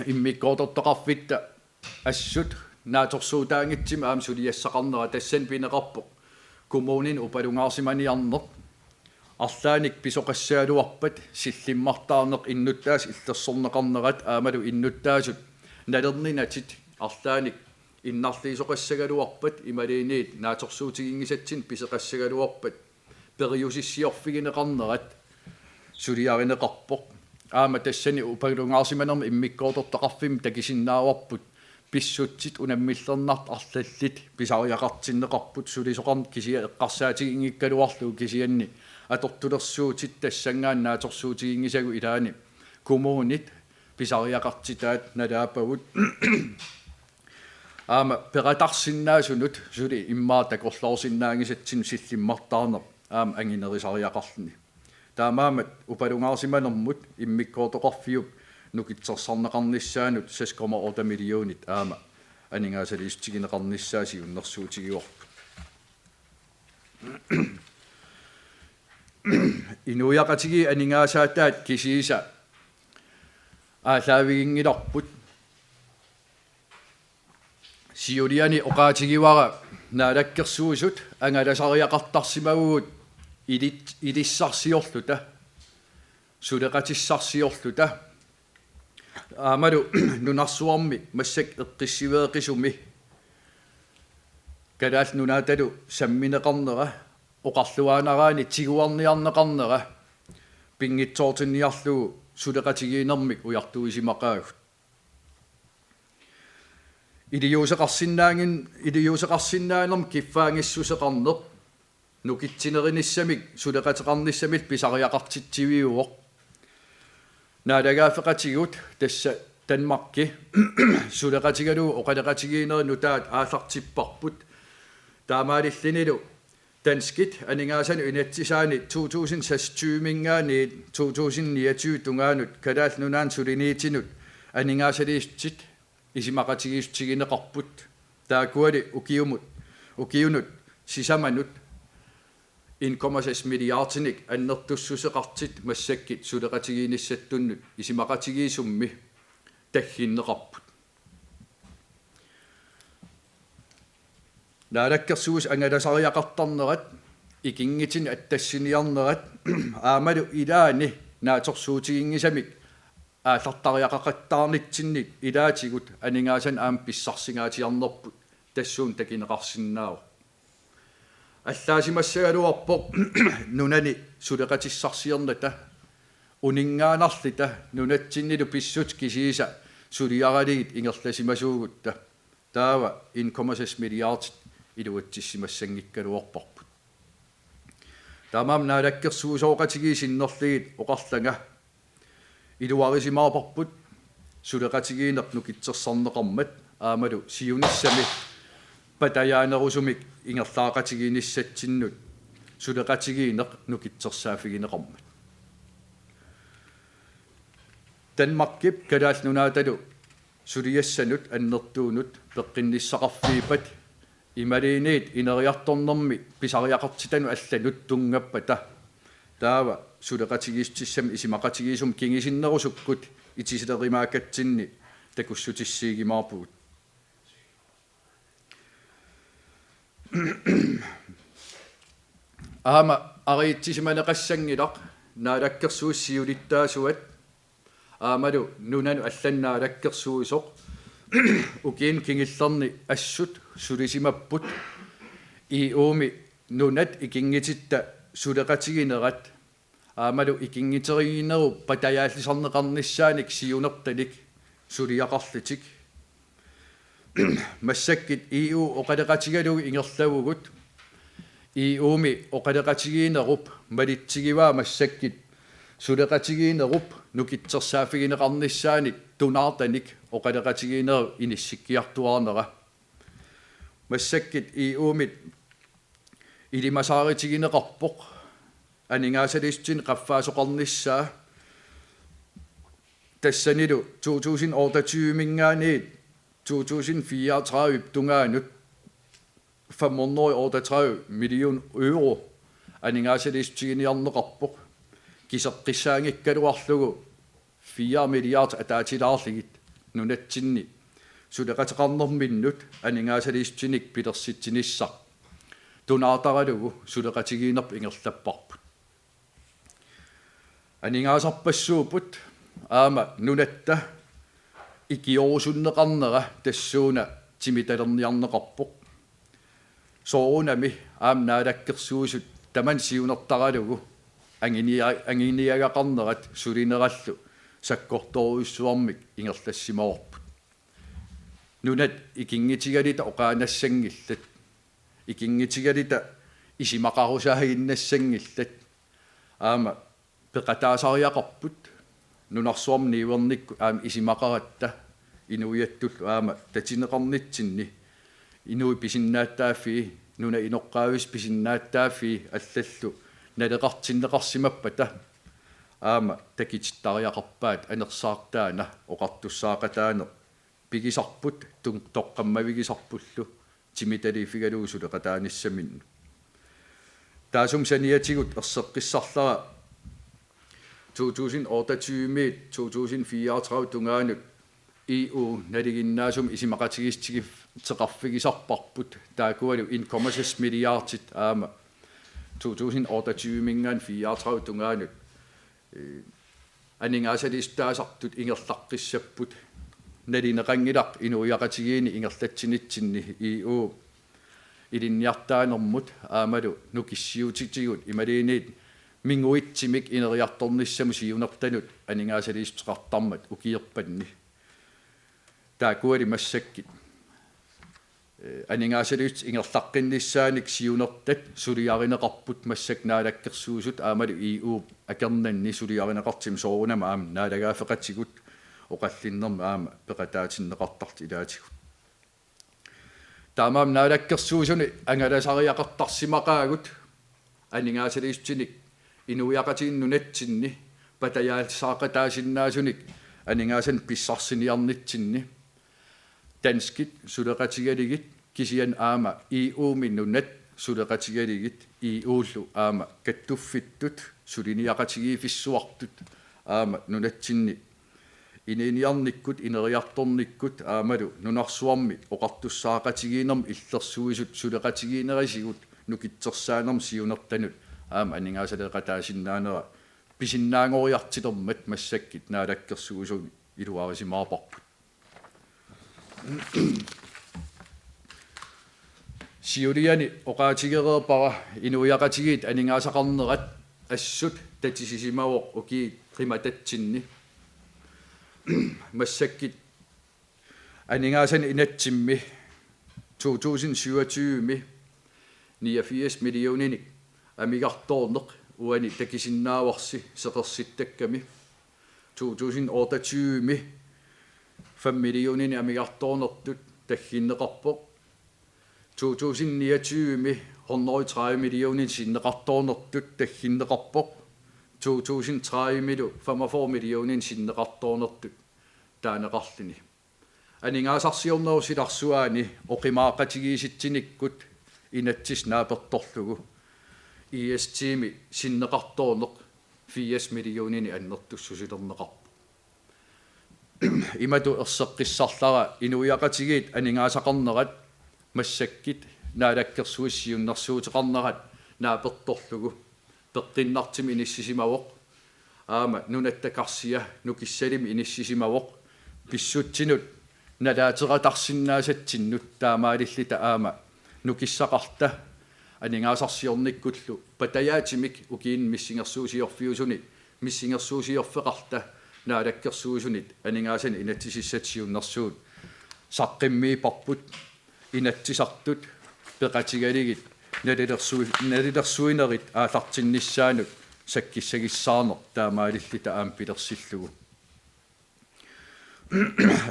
иммиккоортортоқарфитта ассут нааторсуутаангитсима аам сулиассақарнера тассан пинеқарпоқ коммунин упалунгаарсиманиарнеқ арлааник писоқассаалуарпат силлиммартаарнеқ иннуттаас иллерсорнеқарнерат аамалу иннуттаасут налернинатит арлааник иннарлиисоқассагалуарпат ималиниит нааторсуутигингисатсин писеқассагалуарпат периусиссиорфигинеқарнерат сулиаринеқарпоқ аама тассани упалунгаарсиманерми иммиккоортортоқарфим такисиннааварпут писсутсит унаммиллернарт арлаллит писариақартиннеқарпут сулисоқарн кисия эққарсаатигингиккалуарлу кисианни атортулерсуутит тассангааннааторсуутигингисагу илаани коммунит писариақартитаат налаапагут аама ператарсиннаасунут сули иммаа такорлоорсиннаангисатсин силлиммартаарнер аама ангинерисариақарлни таамаамат упалунгаарсиманермут иммиккоортоқарфиуп нукитсерсарнеқарниссаанут 6,8 миллионит аама анингаасалиистигинеқарниссааси уннерсуутигиуарпут инуяқатиги анингаасаатаат кисииса аалаавигингиларпут сиулиани оқаатигивара наалаккерсуусут ангаласариақартарсимагуут илиссарсиорлута сулеқатиссарсиорлута аамалу нунарсуарми массак эққиссивеэқисуми калаал нунааталу самминеқарнера оқарлуаанараани тигуарниарнеқарнера пингитсоортинниарлугу сулеқатигиинермик уяртуисимақаагут илиусеқарсинаанерм киффаангиссусеқарнеқ нукитсинеринissамик сулеқатеқарниссамил писариақартитсивиуоқ наалагаафеқатигут тасса танмарки сулеқатигалуу оқалеқатигиинерину таат ааллартиппарпут таамаалиллинилу данскит анингаасану инатсисаани 2026 мингаани 2029 тунгаанут калаал нунаан сулиниитинут анингаасалиистит исимақатигиустигинеқарпут таакуали укиунут сисаманут 1,6 миллиардник аннертуссусеқартит массаккит сулеқатигииниссаттуннут исимақатигиисумми таггиннеқарпут наалаккерсуус ангаласариақартарнерат икингитин аттассиниарнерат аамалу илаани нааторсуутигингисамик ааллартариақақаттаарнитсинник илаатигут анингаасан аам писсарсингаатиарнерпут тассуун такинеқарсинаава аллаасимассагалуарпоқ нунани сулеқатиссарсиерната унингаанарлита нунатсиннилу писсут кисииса сулиаралигит ингерласимасуугутта таава 1,6 миллиард илуатсиссимассангиккалуарпарпут таамаам наалаккерсуусооқатигиисиннерлигит оқарланга илуарисимаарпарпут сулеқатигиинерну китсерсарнеқармат аамалу сиуниссами патаяанерусумик ингерлаақатигииниссатсиннут сулеқатигиинеқ нукитсерсаафигинеқармат танмаркип калаал нунааталу сулиассанут аннертуунут пеққинниссақарфиипат ималиниит инериарторнэрми писариақартитану алланут тунгаппата таава сулеқатигиистиссами исимақатигиисум кингисиннерусуккут итисилеримаакатсинни такуссутиссиигимаарпугут аама ариитсисиманеқассангилақ наалаккерсууссиулиттаасуат аамалу нунану алланнаалаккерсуисоқ укиин кингиллерни ассут сулисимаппут иуми нунат икингититта сулеқатигинерат аамалу икингитеригинеру патаяаллисарнеқарниссааник сиунерталик сулиақарлитик массаккит иу оқалеқатигалуги ингерлавугут иуми оқалеқатигиинеруп малитсигиваа массаккит сулеқатигиинеруп nukitsersaafigineqarnissaani tunaartanik oqaleqatigiineru inissikkiartuarnera massakkit iuumit ilimasaaritigineqarpoq aningaasalistin qaffaasoqarnissaa tassanilu 2028 mingaaniit 2034 tungaanut 538 million euro aningaasalistiginiarneqarpoq kiseqqissaangikkaluarlugu 4 milliard ataatilaarligit nunatsinni suleqateqarnerminnut aningaasalistinik pilersitsinissaq tunaataralugu suleqatigiinerp ingerlapparput aningaasarpassuuput aama nunatta ikiorusunneqarnera tassuuna timitalerniarneqarpoq soorunami aamnaalakkersuusut taman siunertaralugu anginiagaqarnerat sulinerallu sakkortoruissuarmik ingerlassimaorput nunat ikingitigalita oqaanassangillat ikingitigalita isimaqarusaaginnasangillat aama peqataasariaqarput nunarsuam niuernikku aam isimaqaratta inuiattullu aama tatineqarnitsinni inui pisinnaаттaaффи нуна иноққаавис писиннааттааффи аллаллу налеқартиннеқарсимаппата аама такититтариақарпаат анерсаартаана оқартуссаақатаане пигисарпут тун тоққаммавигисарпуллу тимиталифигалуусуле қатааниссаминну таасум саниатигут ерсеққиссарлара 2028 2034 tungaanut EU naligиннаасум исимақатигистигиф теқарфигисарпарпут таакуалу 1,6 milliardit аама 2028 мингаан 34 tungaanut анингаасалистаасартут ингерлаққиссаппут налинеқангилақ инуиақатигиини ингерлатсинитсинни EU илинниартаанермут аамалу нукиссиутитигут ималиниит мингуитсимик инериарторниссаму сиунертанут анингаасалистеқартармат укиерпанни таакуали массаккит анингаасалиут ингерлаққиннссааник сиунертат сулиаринеқарпут массак наалаккерсуусут аамалу EU акернанни сулиаринеқартим соорунама аама наалагаафеқатигут оқаллиннерма аама пеқатаатиннеқартарт илаатигут таамаам наалаккерсуусуни ангаласариақартарсимақаагут анингаасалиутсиник инуиақатигиннунатсинни патаяалсаақатаасиннаасуник анингаасан писсарсиниарнитсинни данскит сулеқатигалигит кисиан аама EU миннунат сулеқатигалигит EU-ллу аама каттуффиттут сулиниақатигиифиссуартут аама нунатсинни инениарниккут инериарторниккут аамалу нунарсуарми оқартуссаақатигиинерм иллерсуисут сулеқатигиинерисигут нукитсерсаанерм сиунертанут аама анингаасалеқатаасиннаанера писиннаангориартилермат массаккит наалаккерсуусуги илуарисимаапарпут сиулиани оқаатигереерпара инуиақатигиит анингаасақарнерат ассут татисисимавоқ уки қимататсинни массаккит анингаасан инатсимми 2027 ми 89 миллиониник амигарторнеқ уани такисиннааварси сеқерситтакками 2028 ми 5 миллионини амигарторнертут таггиннеқарпоқ 2029 ми 130 миллионин синнеқарторнертут таггиннеқарпоқ 2030 милу 45 миллионин синнеқарторнертут таанеқарлини анингаасарсиорнерусиларсуаани оқимаақатигииситсиниккут инатсис нааперторлугу EST-ми синнеқарторнеқ 40 миллионини аннертуссусилернеқарпу имату ерсеққиссарлара инуиақатигиит анингаасақарнерат массаккит наалаккерсуиссиуннэрсуутеқарнерат нааперторлугу пеққиннартими иниссисимавоқ аама нунаттакарсия нукиссалими иниссисимавоқ писсутсинут налаатератарсиннаасатсиннут таамаалиллита аама нукиссақарта анингаасарсиорниккуллу патаяатимик укиин миссингерсуусиорфиусуни миссингерсуусиорфеқарта наалаккерсуусунит анингаасани инатсисиссатсиуннэрсуут саққиммиипарпут инатсисартут пеқатигалигит налилерсуинерит аалартинниссаанут sakkissagissaaner taamaililli taam pilersillugu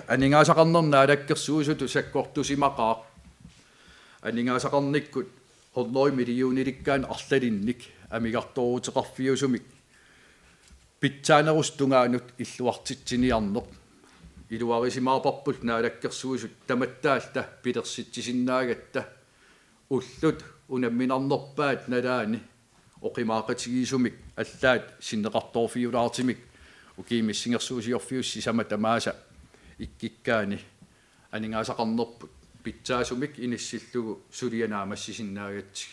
aningaasaqarnernaalaakkersuusutu sakkortusimaqaaq aningaasaqarnikkut 100 millioonilikkaan arlalinnik amigartoruteqarfiusumik pitsaanerustungaanut illuartitsiniarneq iluarisimaarparput naalaakkersuusut tamattaalta pilersittisinnaaгаtta уллут унамминарнерпаат налаани оқимаақатигиисумик аллаат синнеқарторфиулаартимик укиимиссингерсуусиорфиусси сама тамааса иккиккаани анигаасақарнерпут питсаасумик иниссиллугу сулианаамассисиннаагатсиг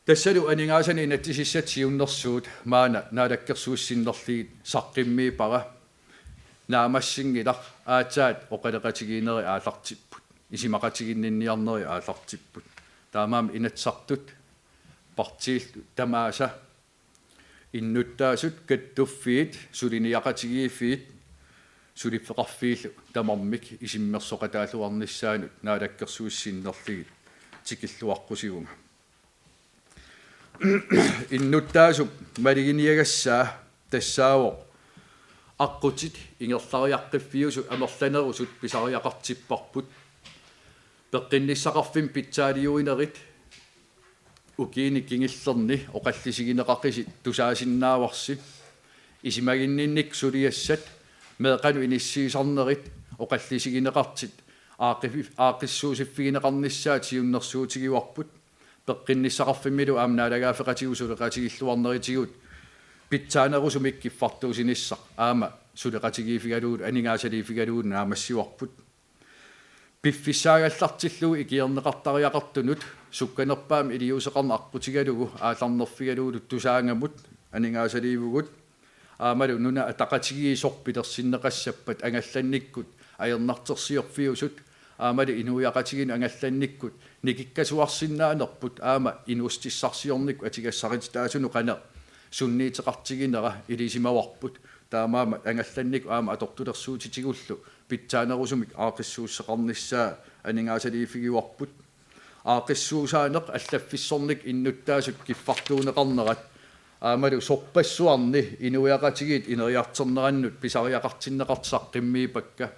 тассалу анигаасани инаттисиссатсиуннэрсуут маана наалаккерсууссиннерлигит саққиммиипара наамассингилар аатаат оқалеқатигиинери аалартиппут исимақатигиннинниарнери аалартиппут таамаам инатсартут партиил тамааса иннуттаасут каттуффиит сулиниақатигииффиит сулиффеқарфииллу тамармик исиммерсоқатаалуарниссаанут наалаккерсууссиннерлигит тикиллуаққусигунга иннуттаасуп малигиниагассаа тассааво аққутит ингерлариаққиффиусу амерланерусут писариақартиппарпут пеққинниссақарфин питсаалиуинерит укиини кингиллерни оқаллисигинеқақисит тусаасиннааварси исимагиннинник сулиассат меэқану иниссиисарнерит оқаллисигинеқартит аақиссуусиффигинеқарниссаат сиуннэрсуутигиуарпут пеққинниссақарфиммилу аамнаалагаафеқатигусулеқатигиллуарнеритигут питсаанерусумик киффартуусиниссақ аама сулеқатигиифигалуут анигаасалиифигалуут наамассиуарпут пиффиссаагаллартиллуи икиернеқартариақартунут сукканерпаам илиусеқарна аққутигалугу ааларнерфигалуулут тусаангамут анигаасалиивгут аамалу нуна атақатигиисорпилерсиннеқассаппат ангалланниккут аернартерсиорфиусут аамалу инуяқатигин ангалланниккут никиккасуарсиннаанерпут аама инустиссарсиорникку атигассарит таасуну қана сунниитеқартигинера илисимаварпут таамаама ангалланник аама атортулерсуутитигуллу питсаанерусумик аақиссууссеқарниссаа анигаасалиифигиуарпут аақиссуусаанеқ аллаффиссорник иннуттаасут киффартуунеқарнерат аамалу сорпассуарни инуяқатигит инериартернераннут писариақартиннеқартсаққиммиипакка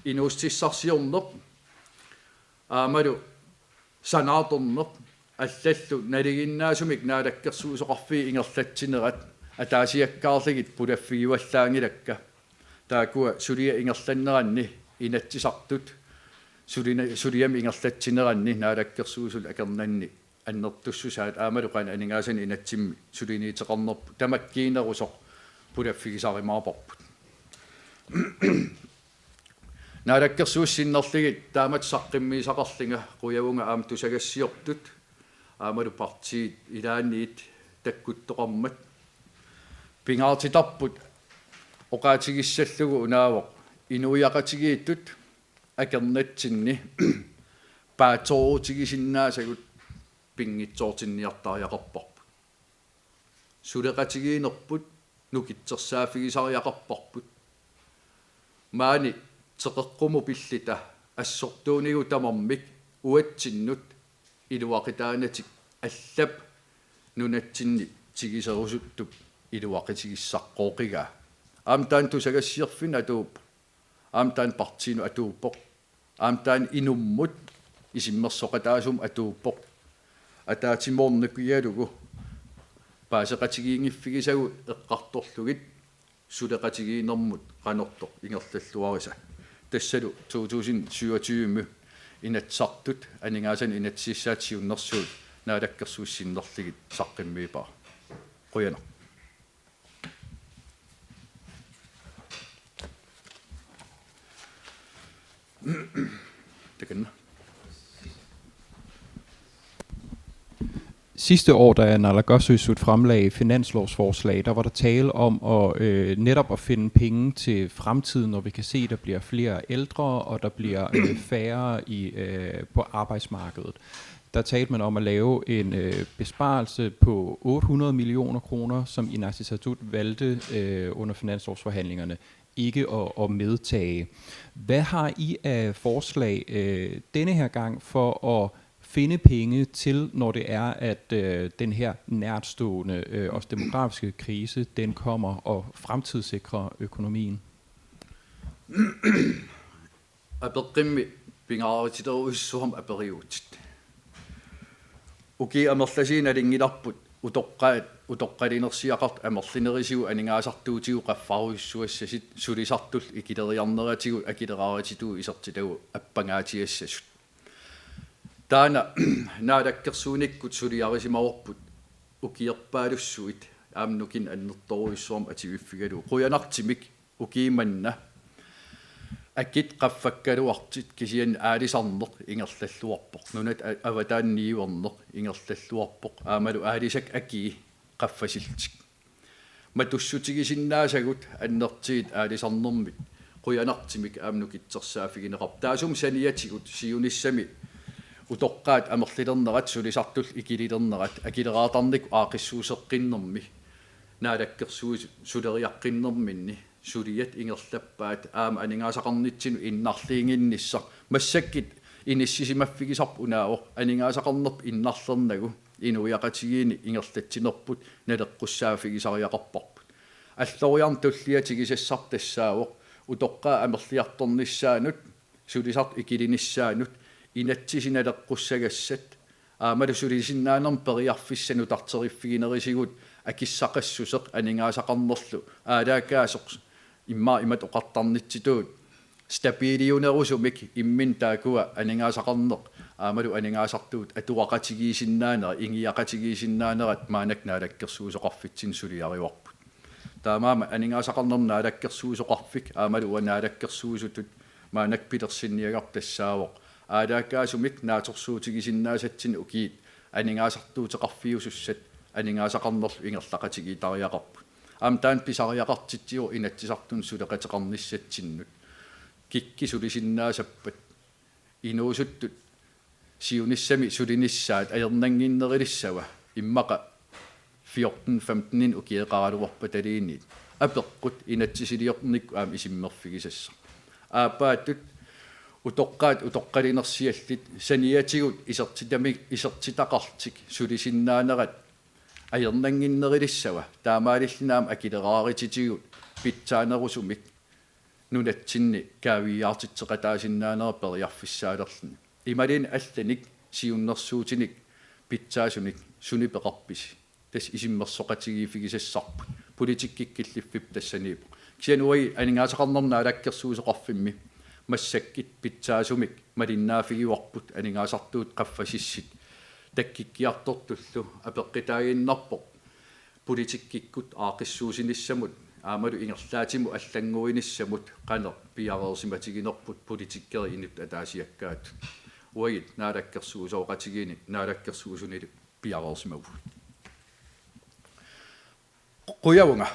инуустиссарсиорнеқ аамалу санааторнеқ аллаллу налигиннаасумик наалаккерсуусоқарфи ингерлатсинерат атаасиаккаарлигит пулаффигиваллаангилакка таакуа сулия ингерланнеранни инатсисартут сулиами ингерлатсинеранни наалаккерсуусул акернанни аннертуссусаат аамалуқана анигаасани инатсимми сулиниитеқарнерпу тамаккиинерусоқ пулаффигисаримаапарпут наалаккерсууссиннерлигит таамат саққиммиисақарлинга қуявунга аам тусагассиортут аамалу партиит илаанниит таккуттоқармат пингаартитарпут оқаатигиссаллугу унаавоқ инуяқатигииттут акернатсинни пааторутигисиннаасагут пингитсоортинниартариақарпарпут сулеқатигиинерпут нукитсерсаафигисариақарпарпут маани теқеққуму пиллита ассортуунигу тамармик уатсиннут илуақитаанатик аллап нунатсинни тигисерусуттуп илуақитигиссаққооқигаа аамтаан тусагассиерфин атууп аамтаан партиину атууппоқ аамтаан инуммут исиммерсоқатаасум атууппоқ атаатимоорнакуиалугу паасеқатигиингиффигисагу эққарторлугит сулеқатигиинэрмут қанортоқ ингерллуариса тассалу 2027 инатсартут анигаасан инатсиссаатсиуннэрсуут наалаккерсууссиннерлигит саққиммиипаа қуяна det kan. Sidste år, da Naalakkersuisut fremlagde finanslovsforslag, der var der tale om at netop at finde penge til fremtiden, når vi kan se, at der bliver flere ældre, og der bliver færre på arbejdsmarkedet. Der talte man om at lave en besparelse på 800 millioner kroner, som Inatsisartut valgte under finanslovsforhandlingerne ikke at medtage. Hvad har I af forslag denne her gang for at finde penge til, når det er, at den her nærtstående også demografiske krise, den kommer og fremtidssikrer økonomien? Aperqimmi pingaaritideruissuham aperiutit. Uki amerlasiin alingilarput utoqqalinersiaqart amerlinerisiu aningaasartuutigu qaffaruissuassasit sulisartul ikileriarneratigu akileraarititu isertitagu appangaatiassasut. Taana naalakkersuunikkut suliarisimaorput ukierpaalussuit aamnukin annertoruissuam ativiffigalu quyanartimik ukiimanna akit qaffakkaluartit kisian aalisarneq ingerlalluarpoq nunat avataanniuarneq ingerlalluarpoq aamalu aalisak aki qaffasiltik matussutigisinnasagut annertiit aalisarnermit quyanartimik aamnukitsersaafigineqarp taasum saniatigut siunissami utoqqaat amerlilernerat sulisartul ikililernerat akileraartarnik aaqissuuseqqinnermi naalakkersuus suleriaqqinnerminni suliat ingerlappaat aama aningaasaqarnitsinu innarliinginnissar massakkit inissisimaffigisarp unaao aningaasaqarnerp innarlernagu inuiaqatigiini ingerlatsinerput naleqqussaaffigisariaqarparput alloriarn tulliatigisessar tassaawoq utoqqaa amerliartornissaanut sulisart ikilinissaanut inatsisinaleqqussaгассат аамалу сулисиннаанерм периарфиссану тартериффигинерисигут акиссақассусеқ анигаасақарнерлу аалаакаасоқ иммат оқартарнитситуут стабилиунерусумик иммин таакуа анигаасақарнеқ аамалу анигаасартуут атуақатигиисиннаанера ингиақатигиисиннаанерат маанак наалаккерсуусоқарфитсин сулиариуарпут таамаама анигаасақарнернаалаккерсуусоқарфик аамалу уанаалаккерсуусутут маанак питерсинниагар тассаавоқ аалаакаасумик нааторсуутигисиннаасатсин укиит анигаасартуутеқарфиусуссат анигаасақарнерлу ингерлақатигиитариақарпут аамтаан писариақартитсиу инатсисартун сулеқатеқарниссатсиннут кикки сулисиннаасаппат инуусуттут сиуниссами сулиниссаат аернангиннерилиссава иммақа 14-15 укиеқаралуарпа талиинниит апеққут инатсисилиорник аам исиммерфигисасса аапааттут утоqqalinersiallit saniatigut isertitaqartik sulisinnaaneret ajernaanginnerilissava taamaalillinaam akileraaritigut pitsaanerusumik nunatsinni kaaviaartitseqataasinnaaner periarfissaalerluni imalin allanik siunnersuutinik pitsaasunik sunipeqarpisi tas isimmersoqatigiifigisassarput politikkikkilliffip tassaniipu kianuai aningaasaqarnernaalaakkersuusoqarfimmi массаккит питсаасумик малиннаафигиуарпут анигаасартуут qaffasissit таккиккиартортуллу апеққитаагиннарпоқ политиккиккут аақиссуусиниссамут аамалу ингерлаатиму аллангуиниссамут қанер пиареерсиматигинерпут политиккери инут атаасиаккаат уагит наалаккерсуусооқатигини наалаккерсуусунилу пиареерсимагу қуявунга